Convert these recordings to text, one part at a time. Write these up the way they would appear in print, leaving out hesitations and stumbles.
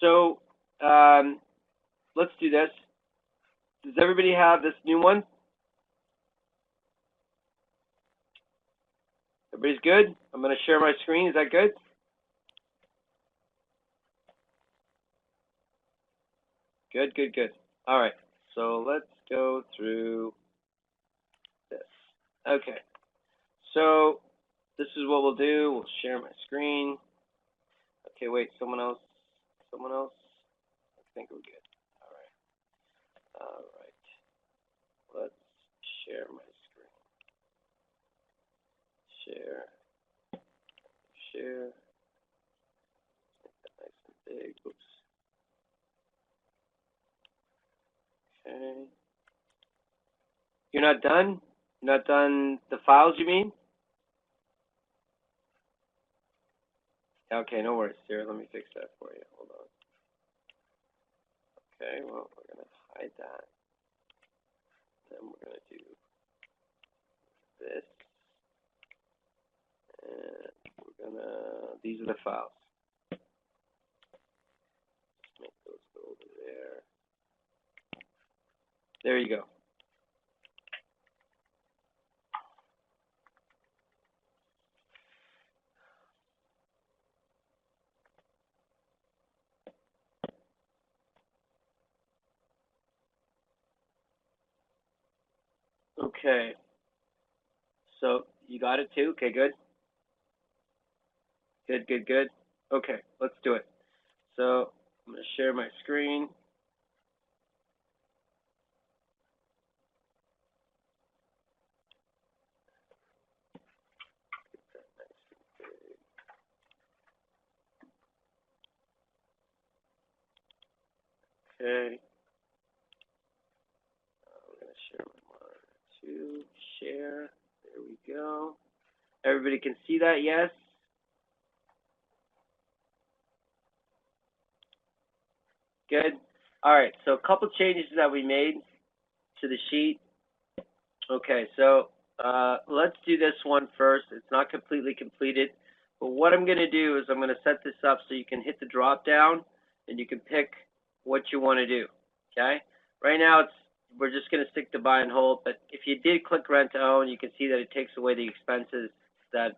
So let's do this. Does everybody have this new one? Everybody's good? I'm going to share my screen. Is that good? Good, good, good. All right. So let's go through this. Okay. So this is what we'll do. We'll share my screen. Okay, wait, someone else? Someone else? I think we're good. All right. All right. Let's share my screen. Share. Share. Make that nice and big. Oops. Okay. You're not done? You're not done the files, you mean? Okay, no worries. Here, let me fix that for you. Hold on. Okay, well, we're going to hide that. Then we're going to do this. And we're going to, these are the files. Just make those go over there. There you go. Okay. So you got it too? Okay, good. Good, good, good. Okay, let's do it. So I'm going to share my screen. Okay. We're going to share my monitor too. Share. There we go. Everybody can see that, yes? Good. All right, so a couple changes that we made to the sheet. Okay, so let's do this one first. It's not completely completed, but what I'm going to do is I'm going to set this up so you can hit the drop down and you can pick what you want to do. Okay. Right now we're just going to stick to buy and hold, but if you did click rent to own, you can see that it takes away the expenses that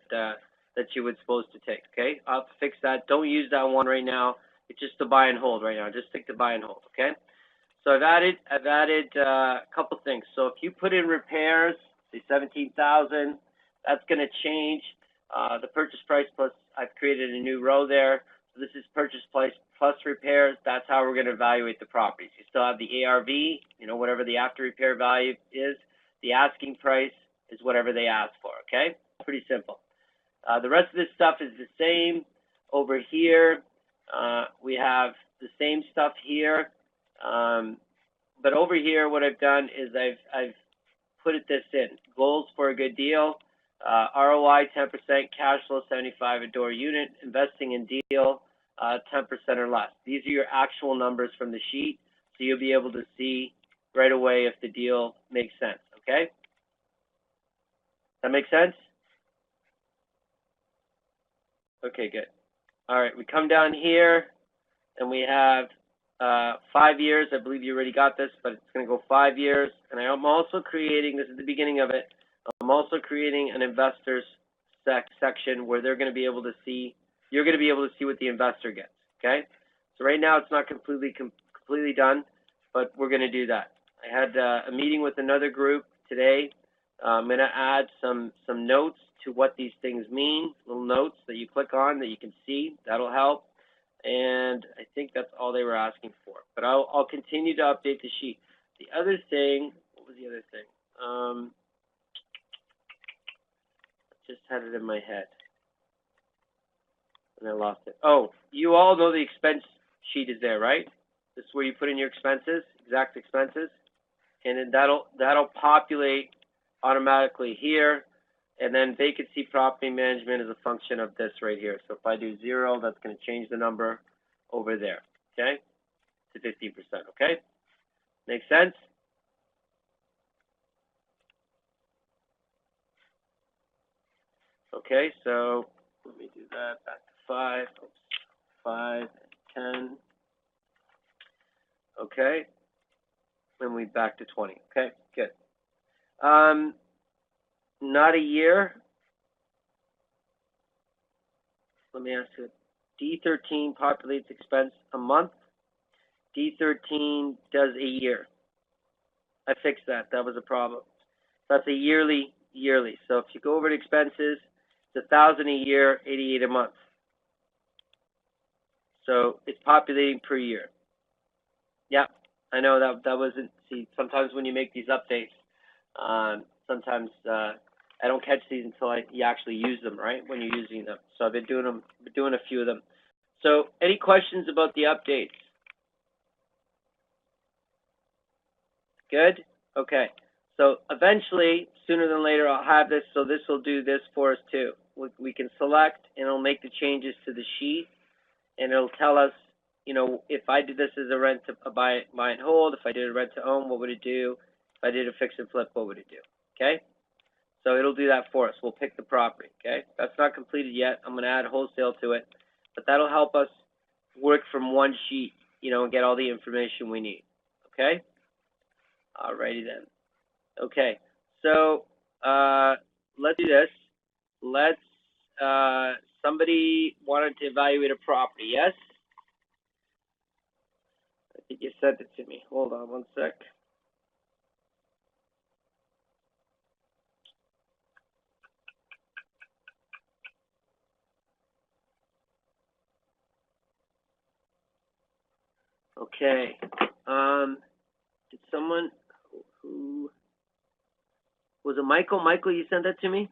you would supposed to take. Okay, I'll fix that. Don't use that one right now. It's just to buy and hold right now. Just stick to buy and hold. Okay. So I've added a couple things. So if you put in repairs, say 17,000, that's going to change the purchase price plus. I've created a new row there. So this is purchase price plus repairs. That's how we're going to evaluate the properties. You still have the ARV, whatever the after repair value is. The asking price is whatever they ask for. Okay, pretty simple. The rest of this stuff is the same. Over here, we have the same stuff here. But over here, what I've done is I've put this in. Goals for a good deal, ROI 10%, cash flow 75 a door unit, investing in deal 10% or less. These are your actual numbers from the sheet, so you'll be able to see right away if the deal makes sense, okay? That make sense? Okay, good. All right, we come down here, and we have 5 years. I believe you already got this, but it's going to go 5 years. And I'm also creating, this is the beginning of it, I'm also creating an investors section where they're going to be able to see, you're going to be able to see what the investor gets, okay? So right now it's not completely done, but we're going to do that. I had a meeting with another group today. I'm going to add some notes to what these things mean, little notes that you click on that you can see. That'll help. And I think that's all they were asking for. But I'll continue to update the sheet. The other thing, what was the other thing? I just had it in my head, and I lost it. Oh, you all know the expense sheet is there, right? This is where you put in your expenses, exact expenses, and then that'll populate automatically here. And then vacancy property management is a function of this right here. So if I do 0, that's going to change the number over there, okay, to 15%, okay? Make sense? Okay, so let me do that back to 5, 5, 10. Okay, and we back to 20. Okay, good. Not a year. Let me ask you. D13 populates expense a month. D13 does a year. I fixed that. That was a problem. That's a yearly. So if you go over to expenses, it's $1,000 a year, 88 a month. So it's populating per year. Yeah, I know that wasn't. See, sometimes when you make these updates, sometimes I don't catch these until you actually use them, right? When you're using them. So I've been doing a few of them. So any questions about the updates? Good? Okay. So eventually, sooner than later, I'll have this, so this will do this for us too. We can select, and it'll make the changes to the sheet, and it'll tell us, you know, if I did this as a rent to buy and hold, if I did a rent to own, what would it do? If I did a fix and flip, what would it do? Okay? So it'll do that for us. We'll pick the property, okay? That's not completed yet. I'm going to add wholesale to it, but that'll help us work from one sheet, you know, and get all the information we need, okay? Alrighty then. Okay, so let's do this. Let's somebody wanted to evaluate a property, yes? I think you sent it to me. Hold on one sec. Okay. Did someone who was it Michael? Michael, you sent that to me?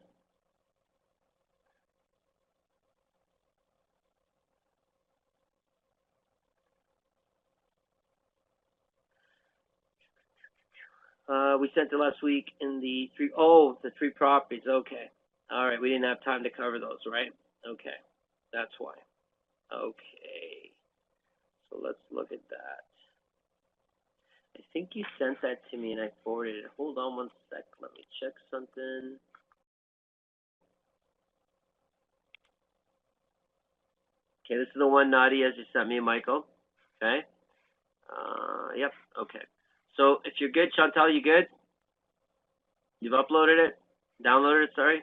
We sent it last week in the three properties. Okay. All right. We didn't have time to cover those, right? Okay. That's why. Okay. So let's look at that. I think you sent that to me and I forwarded it. Hold on one sec. Let me check something. Okay, this is the one Nadia just sent me, Michael. Okay. Yep. Okay. So if you're good, Chantal, you good? You've uploaded it? Downloaded it, sorry?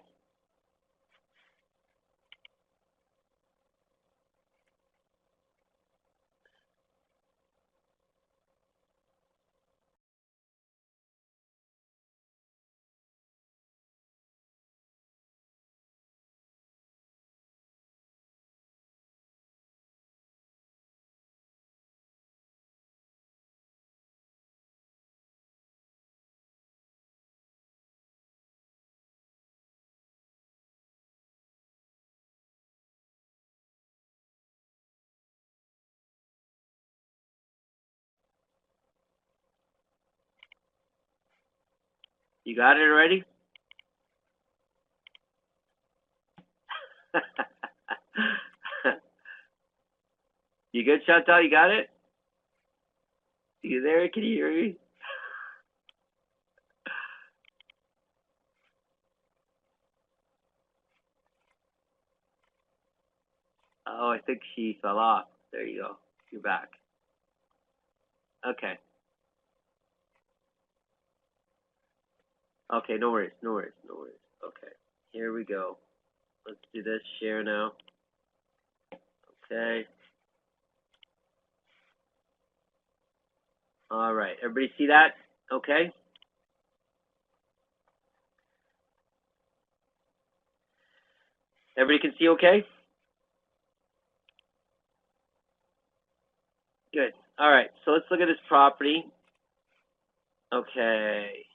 You got it already? You good, Chantal? You got it? You there? Can you hear me? Oh, I think she fell off. There you go. You're back. Okay. Okay, no worries. Okay, here we go. Let's do this. Share now. Okay. All right. Everybody see that? Okay. Everybody can see okay? Good. All right. So let's look at this property. Okay.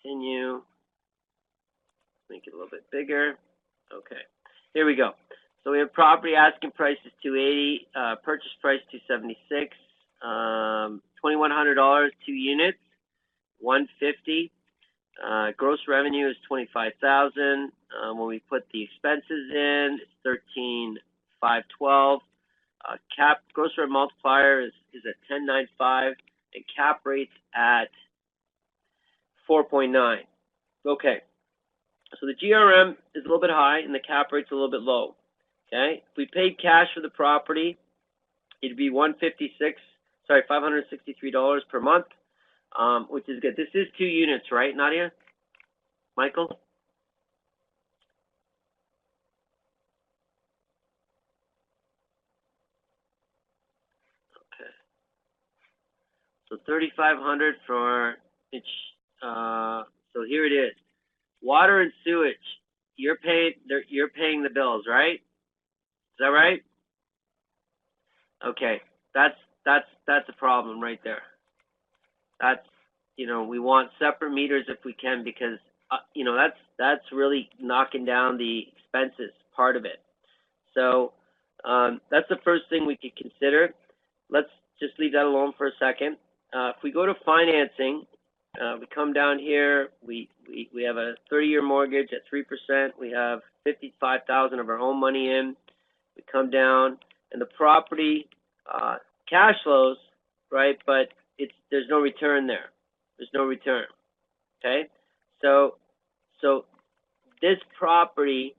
Continue. Make it a little bit bigger. Okay. Here we go. So we have property asking price is $280, purchase price $276, $2,100, 2 units, $150. Gross revenue is $25,000. When we put the expenses in, it's $13,512. Cap gross rent multiplier is at 10.95, and cap rates at 4.9. Okay. So the GRM is a little bit high and the cap rate's a little bit low. Okay. If we paid cash for the property, it'd be $156 Sorry, $563 per month, which is good. This is 2 units, right, Nadia? Michael? Okay. So 3,500 for each. So here it is. Water and sewage. You're paying the bills, right? Is that right? Okay. That's a problem right there. That's, we want separate meters if we can, because that's really knocking down the expenses part of it. So that's the first thing we could consider. Let's just leave that alone for a second. If we go to financing, we come down here. We have a 30-year mortgage at 3%. We have $55,000 of our own money in. We come down, and the property cash flows, right? But there's no return there. There's no return. Okay, so this property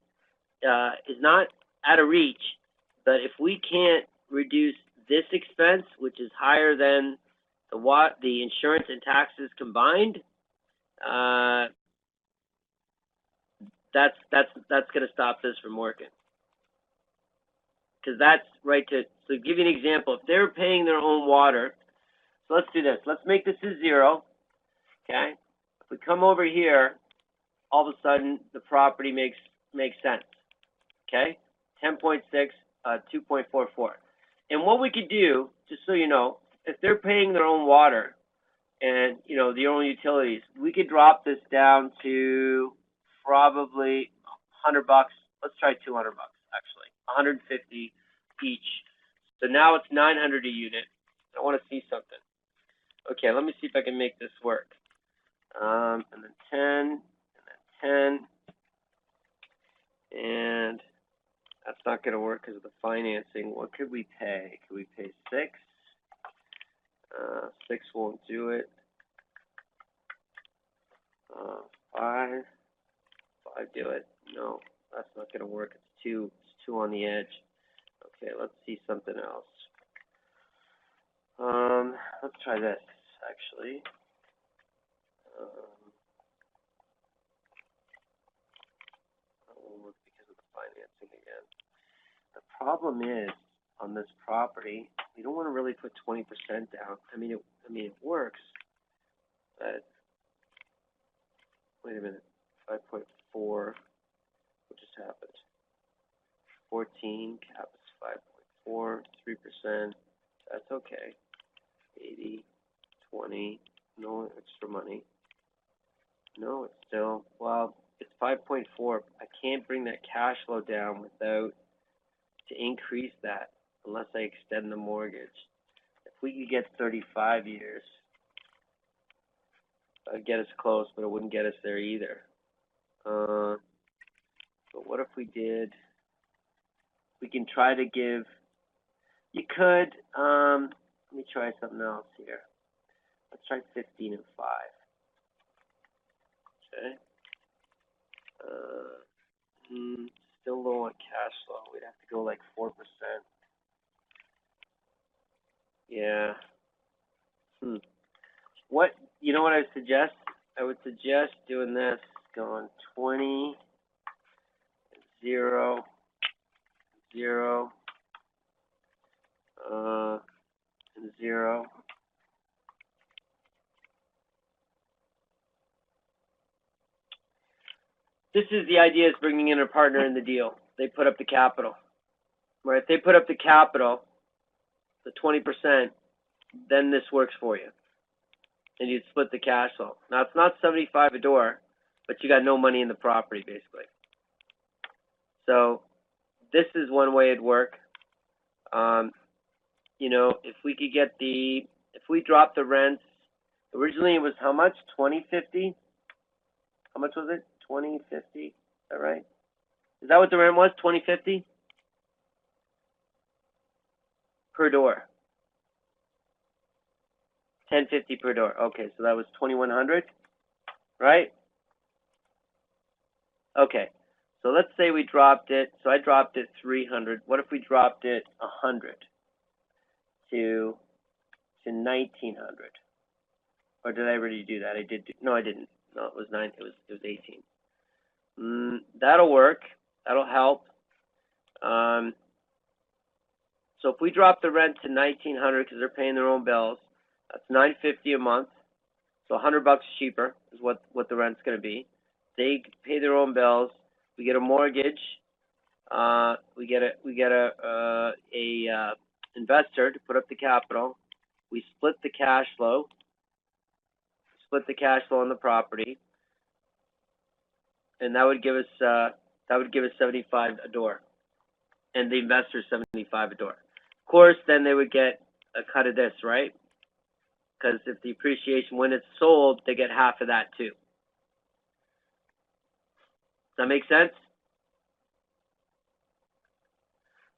is not out of reach, but if we can't reduce this expense, which is higher than the insurance and taxes combined, that's going to stop this from working. Because that's right so give you an example. If they're paying their own water, so let's do this. Let's make this a 0. Okay. If we come over here, all of a sudden the property makes sense. Okay. 10.6, 2.44. And what we could do, just so you know, if they're paying their own water and their own utilities, we could drop this down to probably $100. Let's try $200 actually. 150 each. So now it's 900 a unit. I want to see something. Okay, let me see if I can make this work. And then 10, and then 10, and that's not going to work because of the financing. What could we pay? Could we pay 6? 6 won't do it. 5 do it. No, that's not going to work. It's 2. It's 2 on the edge. Okay, let's see something else. Let's try this actually. That won't work because of the financing again. The problem is on this property, we don't want to really put 20% down. I mean, it works, but wait a minute. 5.4. What just happened? 14 cap is 5.4. 3%. That's okay. 80, 20. No extra money. No, it's still, well, it's 5.4. I can't bring that cash flow down to increase that unless I extend the mortgage. If we could get 35 years, that'd get us close, but it wouldn't get us there either. But what if we did, we can try to give, you could, let me try something else here. Let's try 15 and 5. Okay. Still low on cash flow. We'd have to go like 4%. Yeah. What, what I suggest? I would suggest doing this, going 20, 0, 0, and 0. This is the idea, is bringing in a partner in the deal. They put up the capital. Right? If they put up the capital, the 20%, then this works for you. And you'd split the cash flow. Now, it's not $75 a door, but you got no money in the property, basically. So this is one way it'd work. If we could get if we drop the rents, originally it was how much? $20.50? How much was it? $20.50? Is that right? Is that what the rent was? $20.50 per door. $10.50 per door. Okay, so that was $2,100, right? Okay, so let's say we dropped it. So I dropped it $300. What if we dropped it $100 to to 1900. Or did I already do that? I did. No, I didn't. No, it was 9. It was 18. That'll work. That'll help. So if we drop the rent to 1900 because they're paying their own bills, that's $950 a month. So $100 cheaper is what the rent's going to be. They pay their own bills. We get a mortgage. We get a investor to put up the capital. We split the cash flow. On the property, and that would give us 75 a door, and the investor 75 a door. Of course, then they would get a cut of this, right? Because if the appreciation, when it's sold, they get half of that too. Does that make sense?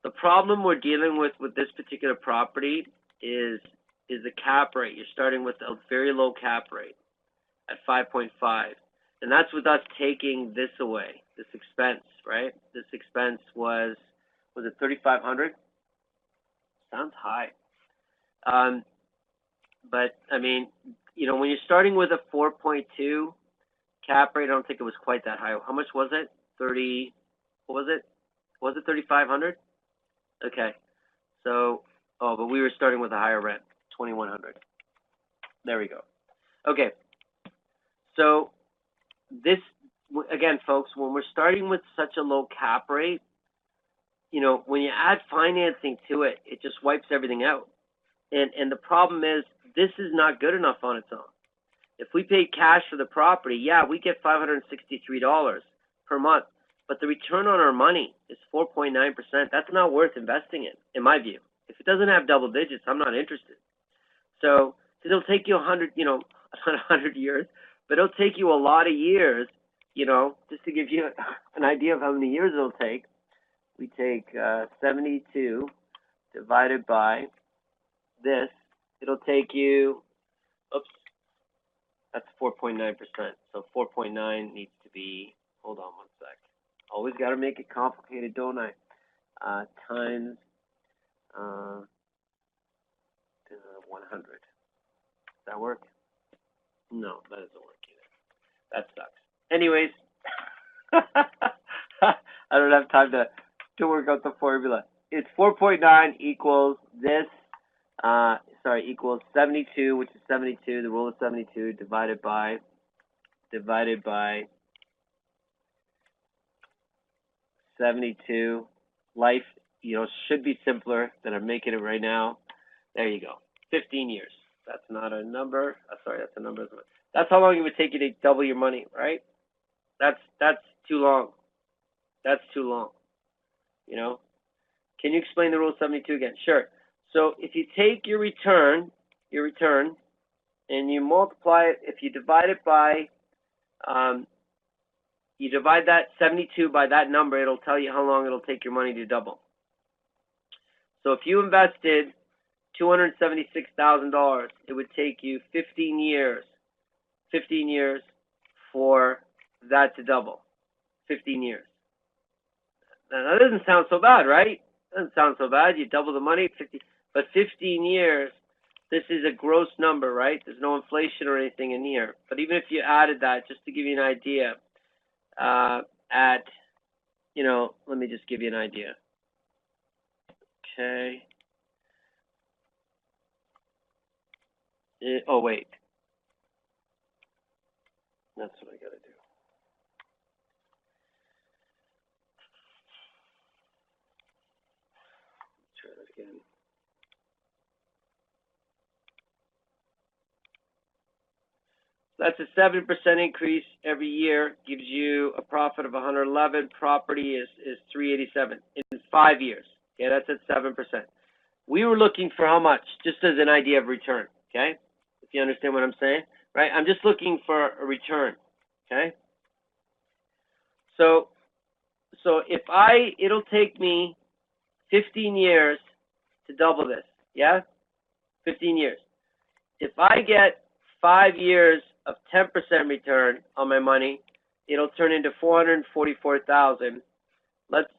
The problem we're dealing with this particular property is the cap rate. You're starting with a very low cap rate at 5.5, and that's with us taking this away, this expense, right? This expense was it 3,500? Sounds high. But I mean, you know, when you're starting with a 4.2 cap rate, I don't think it was quite that high. How much was it? 30? What was it? Was it 3,500? Okay. So, but we were starting with a higher rent, 2,100. There we go. Okay. So this, again, folks, when we're starting with such a low cap rate, you know, when you add financing to it, it just wipes everything out. And the problem is, this is not good enough on its own. If we pay cash for the property, yeah, we get $563 per month, but the return on our money is 4.9%. That's not worth investing in my view. If it doesn't have double digits, I'm not interested. So it'll take you 100, you know, not 100 years, but it'll take you a lot of years, you know, just to give you an idea of how many years it'll take. We take 72 divided by this. It'll take you, oops, that's 4.9%. So 4.9 needs to be, hold on one sec. Always got to make it complicated, don't I? Times 100. Does that work? No, that doesn't work either. That sucks. Anyways, I don't have time to work out the formula. It's 4.9 equals this, equals 72, which is 72, the rule of 72, divided by 72. Life, you know, should be simpler than I'm making it right now. There you go. 15 years. That's not a number. That's a number. That's how long it would take you to double your money, right? That's too long. That's too long. You know? Can you explain the rule of 72 again? Sure. So if you take your return, and you multiply it, if you divide it by, you divide that 72 by that number, it'll tell you how long it'll take your money to double. So if you invested $276,000, it would take you 15 years for that to double. 15 years. Now, that doesn't sound so bad, right? Doesn't sound so bad. You double the money, 15 years, this is a gross number, right? There's no inflation or anything in here. But even if you added that, just to give you an idea, let me just give you an idea. Okay. Oh, wait. That's what I got to do. Let's try that again. That's a 7% increase every year, gives you a profit of 111. Property is 387 in 5 years. Okay, that's at 7%. We were looking for how much, just as an idea of return. Okay, if you understand what I'm saying, right? I'm just looking for a return. Okay. So it'll take me 15 years to double this. Yeah, 15 years. If I get 5 years of 10% return on my money, it'll turn into $444,000.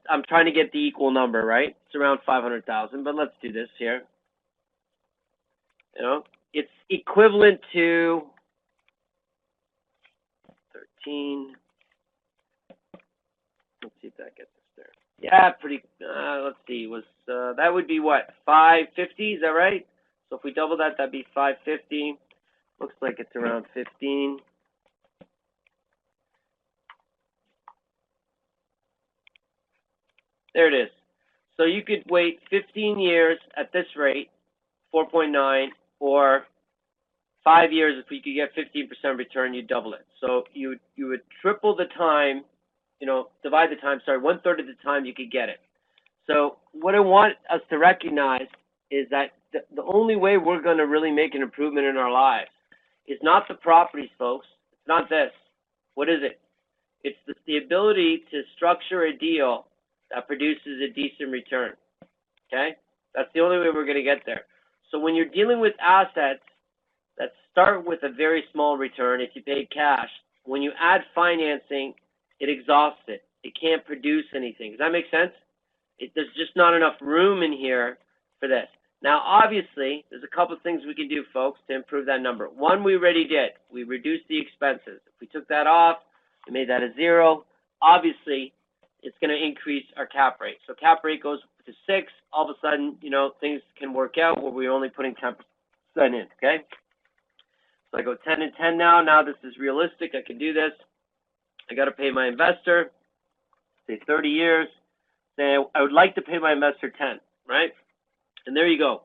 I'm trying to get the equal number, right? It's around $500,000, but let's do this here. You know, it's equivalent to 13. Let's see if that gets us there. Yeah, pretty. Let's see. Was that would be what, 550? Is that right? So if we double that, that'd be 550. Looks like it's around 15. There it is. So you could wait 15 years at this rate, 4.9, or 5 years if we could get 15% return, you'd double it. So you would triple the time, divide the time, sorry, 1/3 of the time you could get it. So what I want us to recognize is that the only way we're going to really make an improvement in our lives is not the properties, folks. It's not this. What is it? It's the ability to structure a deal that produces a decent return. Okay? That's the only way we're going to get there. So when you're dealing with assets that start with a very small return, if you paid cash, when you add financing, it exhausts it. It can't produce anything. Does that make sense? There's just not enough room in here for this. Now, obviously, there's a couple of things we can do, folks, to improve that number. One, we already did. We reduced the expenses. If we took that off, we made that a 0. Obviously, it's going to increase our cap rate. So cap rate goes to 6. All of a sudden, things can work out where we're only putting 10% in, okay? So I go 10 and 10 now. Now this is realistic. I can do this. I got to pay my investor, say 30 years. Say I would like to pay my investor 10, right? And there you go.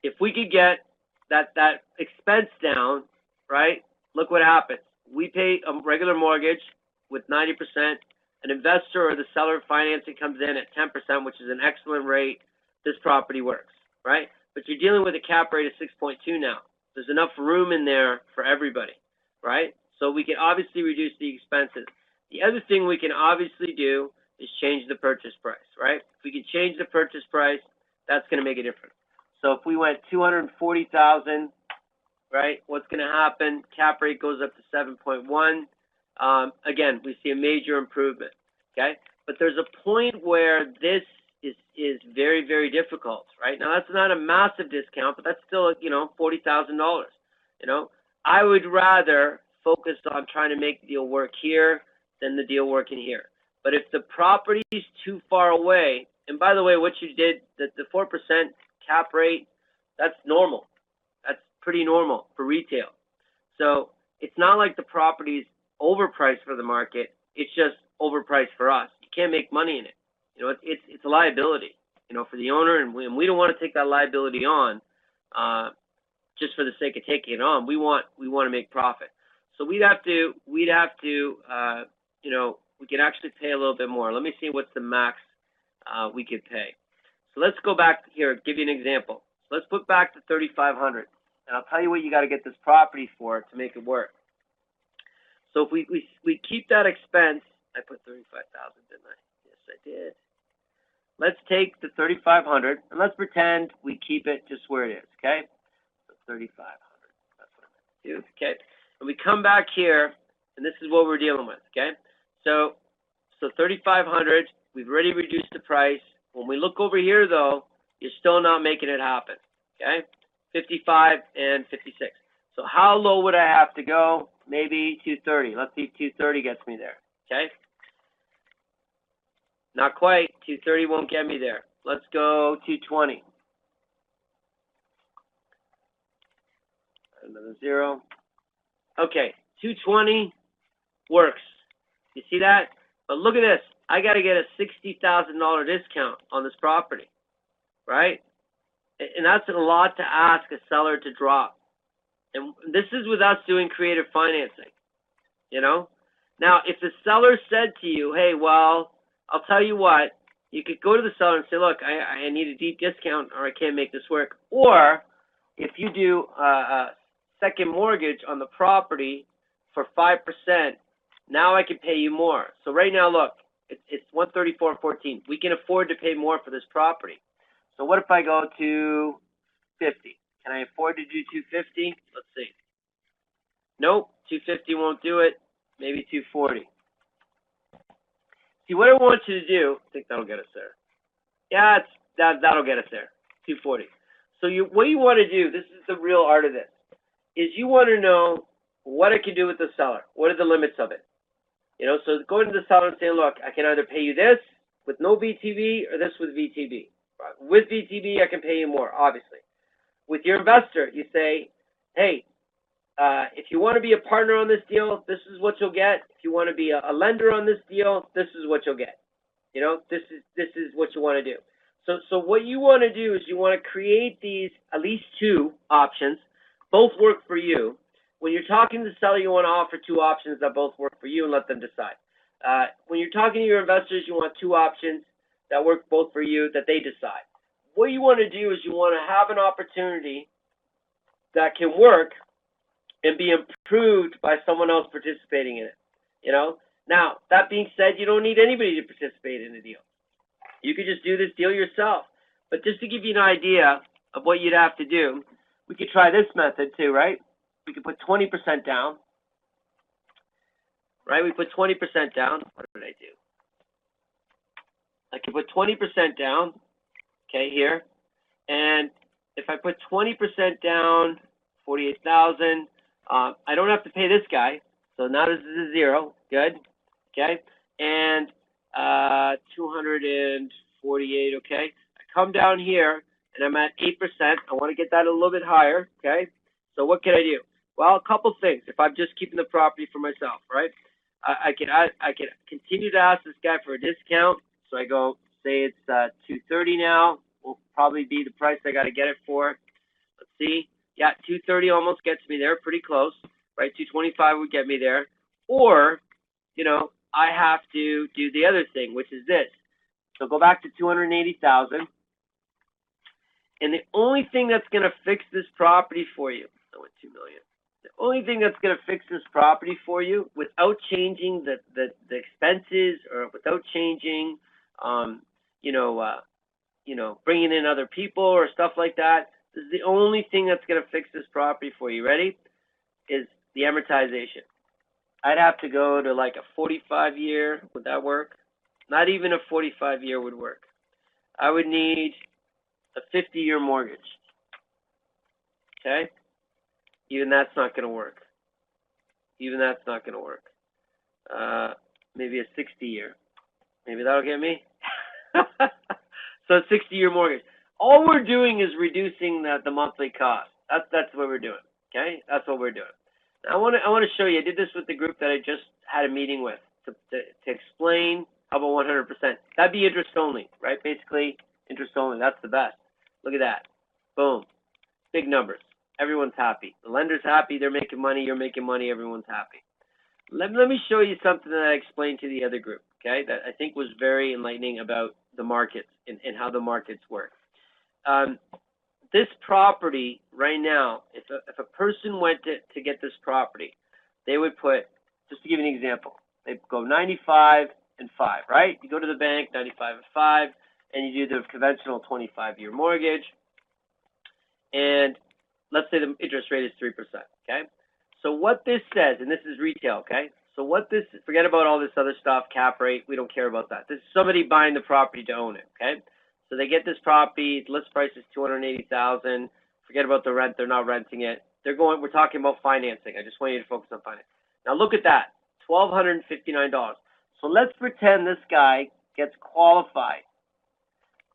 If we could get that expense down, right, look what happens. We pay a regular mortgage with 90%. An investor or the seller financing comes in at 10%, which is an excellent rate. This property works, right? But you're dealing with a cap rate of 6.2 now. There's enough room in there for everybody, right? So we can obviously reduce the expenses. The other thing we can obviously do is change the purchase price, right? If we can change the purchase price, that's going to make a difference. So if we went $240,000, right, what's going to happen? Cap rate goes up to 7.1. Again, we see a major improvement, okay? But there's a point where this is very, very difficult, right? Now, that's not a massive discount, but that's still, $40,000, I would rather focus on trying to make the deal work here than the deal working here. But if the property is too far away, and by the way, what you did, the 4% cap rate, that's normal. That's pretty normal for retail. So it's not like the property's overpriced for the market. It's just overpriced for us. You can't make money in it. It's a liability, for the owner, and we don't want to take that liability on just for the sake of taking it on. We want to make profit. So we'd have to we can actually pay a little bit more. Let me see what's the max we could pay. So let's go back here, give you an example. So let's put back to $3,500, and I'll tell you what you got to get this property for to make it work. So if we keep that expense, I put $35,000, didn't I? Yes, I did. Let's take the $3,500 and let's pretend we keep it just where it is, okay? So $3,500. That's what I'm going to do, okay? And we come back here, and this is what we're dealing with, okay? So $3,500. We've already reduced the price. When we look over here, though, you're still not making it happen, okay? 55 and 56. So how low would I have to go? Maybe 230. Let's see if 230 gets me there, okay? Not quite. 230 won't get me there. Let's go 220. Another 0. Okay, 220 works. You see that? But look at this. I got to get a $60,000 discount on this property, right? And that's a lot to ask a seller to drop. And this is with us doing creative financing, Now, if the seller said to you, hey, well, I'll tell you what, you could go to the seller and say, look, I need a deep discount or I can't make this work. Or if you do a second mortgage on the property for 5%, now I can pay you more. So right now, look, it's $134.14. We can afford to pay more for this property. So what if I go to 50? Can I afford to do 250? Let's see. Nope, 250 won't do it. Maybe 240. See, what I want you to do, I think that'll get us there. Yeah, that'll get us there. 240. So what you want to do, this is the real art of this, is you want to know what I can do with the seller. What are the limits of it? You know, so going to the seller and saying, look, I can either pay you this with no VTB or this with VTB. With VTB, I can pay you more, obviously. With your investor, you say, hey, if you want to be a partner on this deal, this is what you'll get. If you want to be a lender on this deal, this is what you'll get. You know, this is what you want to do. So what you want to do is you want to create these, at least two options, both work for you. When you're talking to the seller, you want to offer two options that both work for you and let them decide. When you're talking to your investors, you want two options that work both for you, that they decide. What you want to do is you want to have an opportunity that can work and be improved by someone else participating in it. You know. Now, that being said, you don't need anybody to participate in the deal. You could just do this deal yourself. But just to give you an idea of what you'd have to do, we could try this method too, right? We could put 20% down. Right? We put 20% down. What did I do? I could put 20% down, okay, here. And if I put 20% down, 48,000, I don't have to pay this guy. So now this is a zero. Good. Okay. And 248, okay. I come down here and I'm at 8%. I want to get that a little bit higher, okay? So what can I do? Well, a couple things. If I'm just keeping the property for myself, right? I can continue to ask this guy for a discount. So I go, say it's 230 now. Will probably be the price I got to get it for. Let's see. Yeah, 230 almost gets me there, pretty close, right? 225 would get me there. Or, you know, I have to do the other thing, which is this. So go back to 280,000. And the only thing that's going to fix this property for you, I went 2 million. The only thing that's going to fix this property for you without changing the expenses or without changing, bringing in other people or stuff like that, this is the only thing that's going to fix this property for you. Ready? Is the amortization. I'd have to go to like a 45-year. Would that work? Not even a 45-year would work. I would need a 50-year mortgage. Okay? Even that's not going to work. Even that's not going to work. Maybe a 60-year. Maybe that'll get me. So a 60-year mortgage. All we're doing is reducing the monthly cost. That's what we're doing. Okay? That's what we're doing. Now, I want to show you. I did this with the group that I just had a meeting with to explain how about 100%. That'd be interest only, right? Basically, interest only. That's the best. Look at that. Boom. Big numbers. Everyone's happy. The lender's happy. They're making money. You're making money. Everyone's happy. Let me show you something that I explained to the other group, okay, that I think was very enlightening about the markets and how the markets work. This property right now, if a person went to get this property, they would put, just to give you an example, they go 95 and 5, right? You go to the bank, 95 and 5, and you do the conventional 25-year mortgage, and let's say the interest rate is 3%, okay? So what this says, and this is retail, okay? So what this, forget about all this other stuff, cap rate, we don't care about that. This is somebody buying the property to own it, okay? So they get this property, list price is $280,000. Forget about the rent, they're not renting it. We're talking about financing. I just want you to focus on finance. Now look at that, $1,259. So let's pretend this guy gets qualified,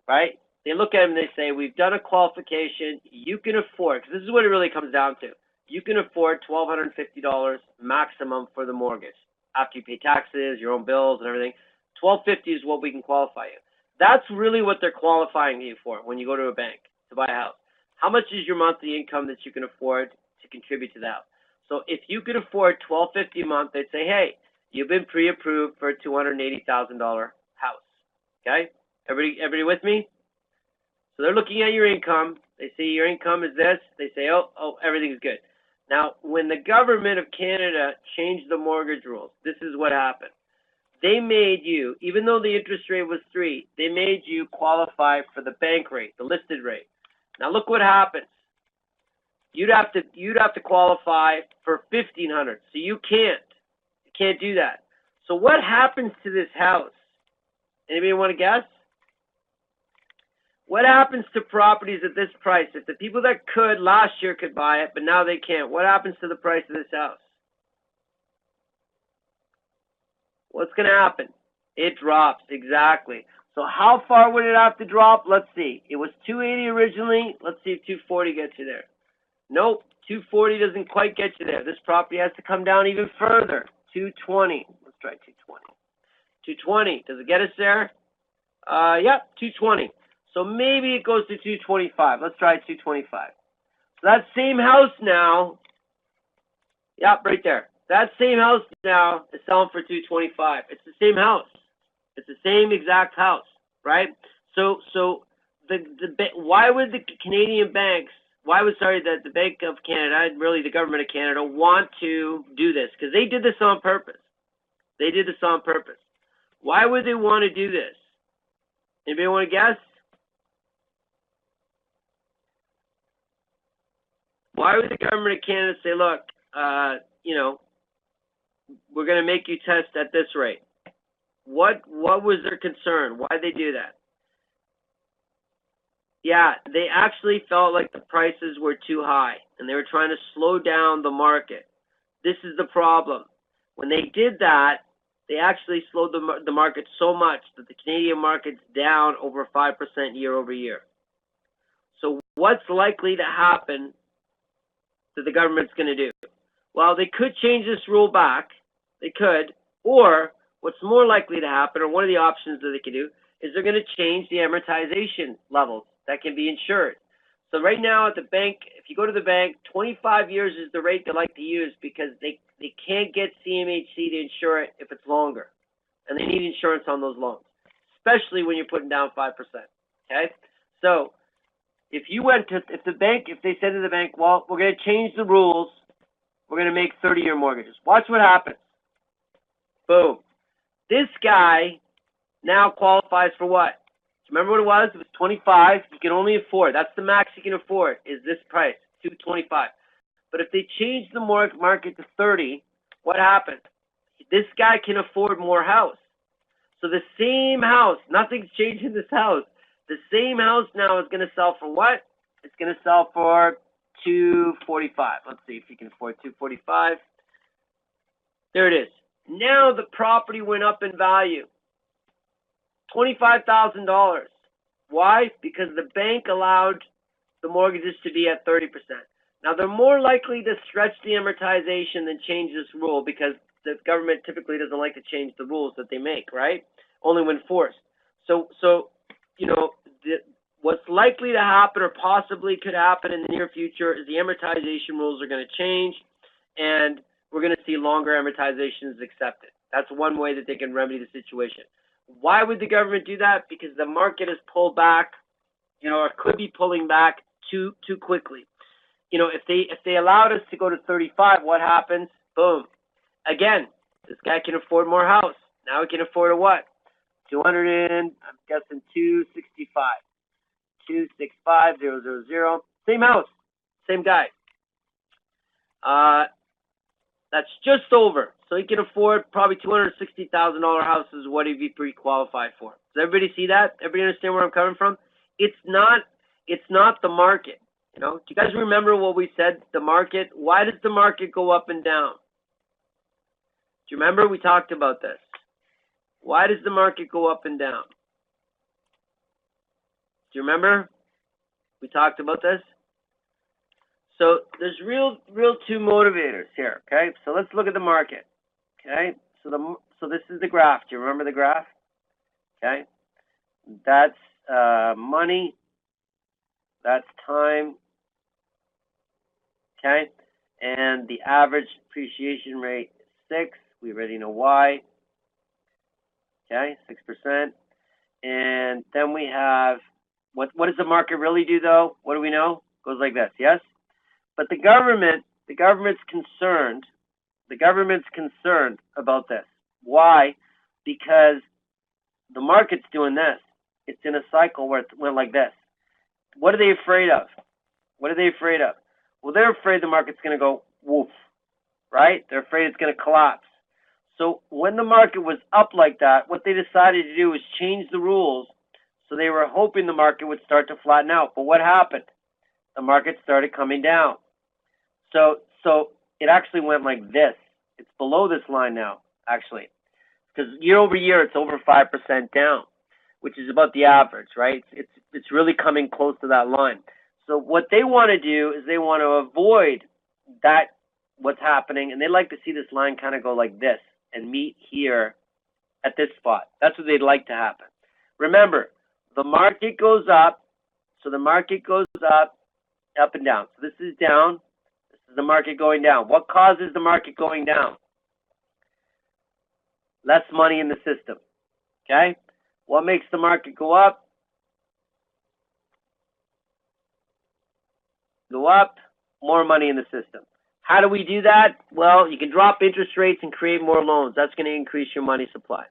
right? They look at him and they say, we've done a qualification, you can afford, because this is what it really comes down to. You can afford $1,250 maximum for the mortgage. After you pay taxes, your own bills and everything, $1,250 is what we can qualify you. That's really what they're qualifying you for when you go to a bank to buy a house. How much is your monthly income that you can afford to contribute to the house? So if you could afford $1,250 a month, they'd say, hey, you've been pre-approved for a $280,000 house. Okay? Everybody with me? So they're looking at your income. They see your income is this. They say, oh, everything's good. Now, when the government of Canada changed the mortgage rules, this is what happened. They made you, even though the interest rate was 3, they made you qualify for the bank rate, the listed rate. Now look what happens. You'd have to qualify for $1,500. So you can't do that. So what happens to this house? Anybody want to guess? What happens to properties at this price? If the people that could last year could buy it, but now they can't, what happens to the price of this house? What's going to happen? It drops, exactly. So how far would it have to drop? Let's see. It was 280 originally. Let's see if 240 gets you there. Nope, 240 doesn't quite get you there. This property has to come down even further. 220. Let's try 220. 220. Does it get us there? Yep, 220. So maybe it goes to 225. Let's try 225. So that same house now, yep, right there. That same house now is selling for 225. It's the same house. It's the same exact house, right? So why would the Canadian banks, the Bank of Canada, really the government of Canada, want to do this? Because they did this on purpose. They did this on purpose. Why would they want to do this? Anybody want to guess? Why would the government of Canada say, look, we're going to make you test at this rate? What was their concern? Why did they do that? Yeah, they actually felt like the prices were too high, and they were trying to slow down the market. This is the problem. When they did that, they actually slowed the market so much that the Canadian market's down over 5% year over year. So what's likely to happen that the government's going to do? Well, they could change this rule back. They could. Or what's more likely to happen, or one of the options that they could do, is they're going to change the amortization levels that can be insured. So right now at the bank, if you go to the bank, 25 years is the rate they like to use because they can't get CMHC to insure it if it's longer. And they need insurance on those loans, especially when you're putting down 5%. Okay? So if they said to the bank, well, we're going to change the rules, we're going to make 30-year mortgages. Watch what happens. Boom. This guy now qualifies for what? Remember what it was? It was 25. He can only afford. That's the max he can afford is this price, 225. But if they change the market to 30, what happens? This guy can afford more house. So the same house, nothing's changed in this house. The same house now is going to sell for what? It's going to sell for 245. Let's see if you can afford 245. There it is. Now the property went up in value. $25,000. Why? Because the bank allowed the mortgages to be at 30%. Now they're more likely to stretch the amortization than change this rule because the government typically doesn't like to change the rules that they make, right? Only when forced. So what's likely to happen or possibly could happen in the near future is the amortization rules are going to change and we're going to see longer amortizations accepted. That's one way that they can remedy the situation. Why would the government do that? Because the market has pulled back, or could be pulling back too quickly. If they allowed us to go to 35, what happens? Boom. Again, this guy can afford more house. Now he can afford a what? 265. 265,000. Same house, same guy. That's just over. So he can afford probably $260,000 house is what he'd be pre-qualified for. Does everybody see that? Everybody understand where I'm coming from? It's not the market. Do you guys remember what we said? The market. Why does the market go up and down? Do you remember we talked about this? Why does the market go up and down? Do you remember? We talked about this. So there's real two motivators here, okay? So let's look at the market, okay? So this is the graph. Do you remember the graph? Okay? That's money. That's time. Okay? And the average appreciation rate is 6. We already know why. Okay? 6%. And then we have, what does the market really do, though? What do we know? It goes like this, yes? But the government's concerned. The government's concerned about this. Why? Because the market's doing this. It's in a cycle where it went like this. What are they afraid of? What are they afraid of? Well, they're afraid the market's going to go woof, right? They're afraid it's going to collapse. So when the market was up like that, what they decided to do was change the rules So they were hoping the market would start to flatten out. But what happened? The market started coming down. So it actually went like this. It's below this line now, actually, because year over year it's over 5% down, which is about the average, right? It's really coming close to that line. So what they want to do is they want to avoid that, what's happening, and they like to see this line kind of go like this and meet here at this spot. That's what they'd like to happen. Remember, the market goes up, so the market goes up and down. So this is down, this is the market going down. What causes the market going down? Less money in the system, okay? What makes the market go up? Go up, more money in the system. How do we do that? Well, you can drop interest rates and create more loans. That's going to increase your money supply,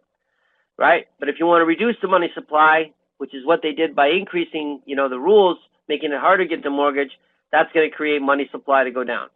right? But if you want to reduce the money supply, which is what they did by increasing, the rules, making it harder to get the mortgage, that's going to create money supply to go down.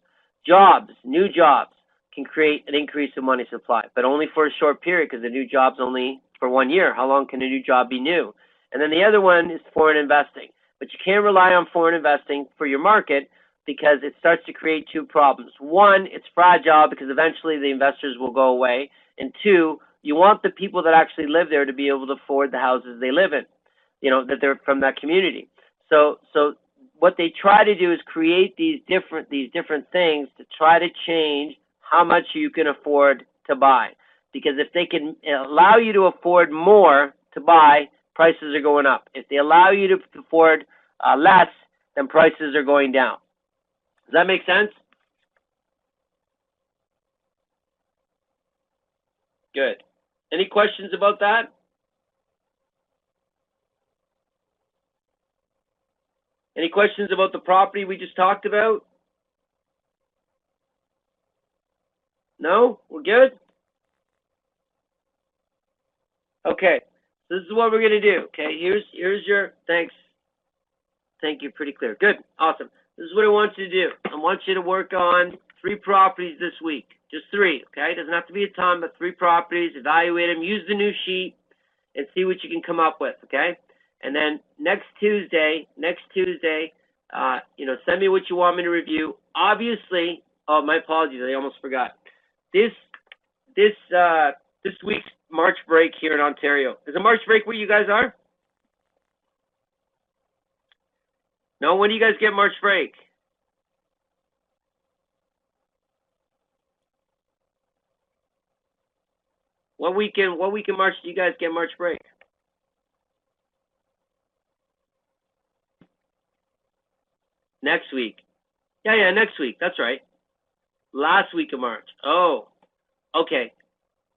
Jobs, new jobs, can create an increase in money supply, but only for a short period because the new job's only for 1 year. How long can a new job be new? And then the other one is foreign investing. But you can't rely on foreign investing for your market because it starts to create two problems. One, it's fragile because eventually the investors will go away. And two, you want the people that actually live there to be able to afford the houses they live in, that they're from that community. So what they try to do is create these different things to try to change how much you can afford to buy. Because if they can allow you to afford more to buy, prices are going up. If they allow you to afford less, then prices are going down. Does that make sense? Good. Any questions about that? Any questions about the property we just talked about? No? We're good? Okay. This is what we're going to do. Okay, here's your, thanks. Thank you, pretty clear. Good, awesome. This is what I want you to do. I want you to work on 3 properties this week. Just 3, okay? It doesn't have to be a ton, but 3 properties. Evaluate them. Use the new sheet and see what you can come up with, okay? And then next Tuesday, send me what you want me to review. Obviously, oh, my apologies, I almost forgot. This week's March break here in Ontario. Is it March break where you guys are? No, when do you guys get March break? What week in March do you guys get March break? Next week. Yeah, next week. That's right. Last week of March. Oh, okay.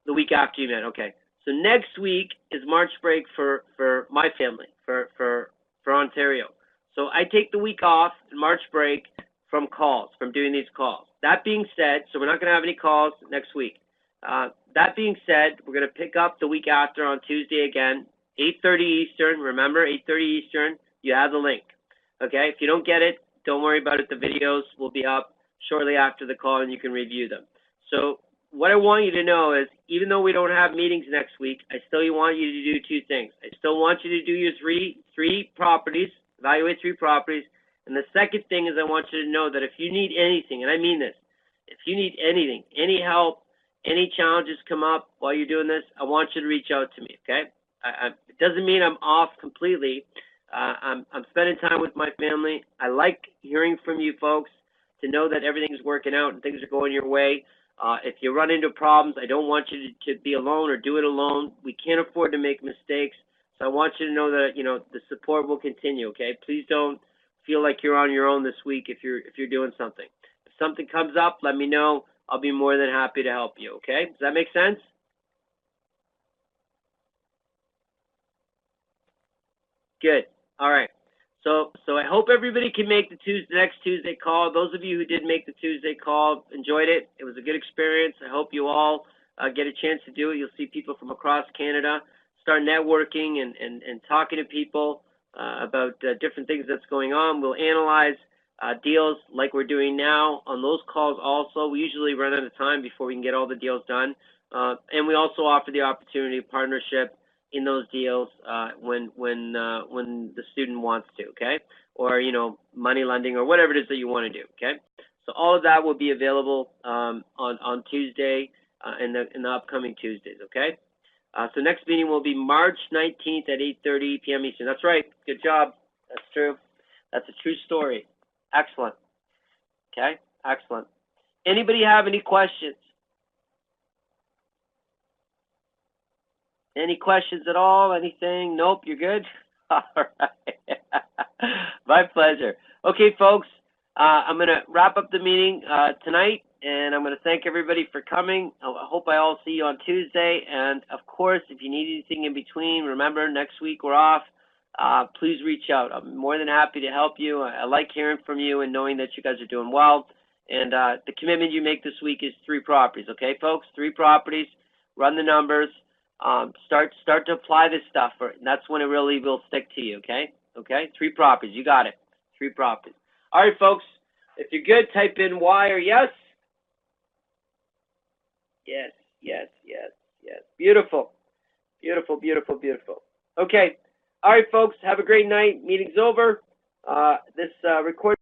The week after you meant. Okay. So next week is March break for my family, for Ontario. So I take the week off in March break from doing these calls. That being said, so we're not going to have any calls next week. That being said, we're going to pick up the week after on Tuesday again, 8:30 Eastern. Remember, 8:30 Eastern. You have the link. Okay. If you don't get it, don't worry about it. The videos will be up shortly after the call, and you can review them. So what I want you to know is, even though we don't have meetings next week, I still want you to do 2 things. I still want you to do your three properties, evaluate 3 properties. And the second thing is I want you to know that if you need anything, and I mean this, if you need anything, any help, any challenges come up while you're doing this, I want you to reach out to me, okay? It doesn't mean I'm off completely. I'm spending time with my family. I like hearing from you folks to know that everything's working out and things are going your way. If you run into problems, I don't want you to be alone or do it alone. We can't afford to make mistakes. So I want you to know that, the support will continue, okay? Please don't feel like you're on your own this week if you're doing something. If something comes up, let me know. I'll be more than happy to help you, okay? Does that make sense? Good. All right. So I hope everybody can make the next Tuesday call. Those of you who did make the Tuesday call enjoyed it. It was a good experience. I hope you all get a chance to do it. You'll see people from across Canada, start networking and talking to people about different things that's going on. We'll analyze deals like we're doing now on those calls also. We usually run out of time before we can get all the deals done. And we also offer the opportunity of partnership in those deals when the student wants to, okay? Or money lending or whatever it is that you want to do, okay? So all of that will be available on Tuesday in the upcoming Tuesdays, okay? So next meeting will be March 19th at 8:30 p.m. Eastern. That's right. Good job. That's true. That's a true story. Excellent. Okay. Excellent. Anybody have any questions? Any questions at all? Anything? Nope, you're good? All right. My pleasure. Okay, folks, I'm going to wrap up the meeting tonight, and I'm going to thank everybody for coming. I hope I all see you on Tuesday. And, of course, if you need anything in between, remember, next week we're off. Please reach out. I'm more than happy to help you. I like hearing from you and knowing that you guys are doing well. And the commitment you make this week is 3 properties, okay, folks? 3 properties. Run the numbers. Start to apply this stuff, and that's when it really will stick to you, okay? Okay, 3 properties. You got it. 3 properties. All right, folks. If you're good, type in Y or yes. Yes, yes, yes, yes. Beautiful. Beautiful, beautiful, beautiful. Okay. All right, folks. Have a great night. Meeting's over. This recording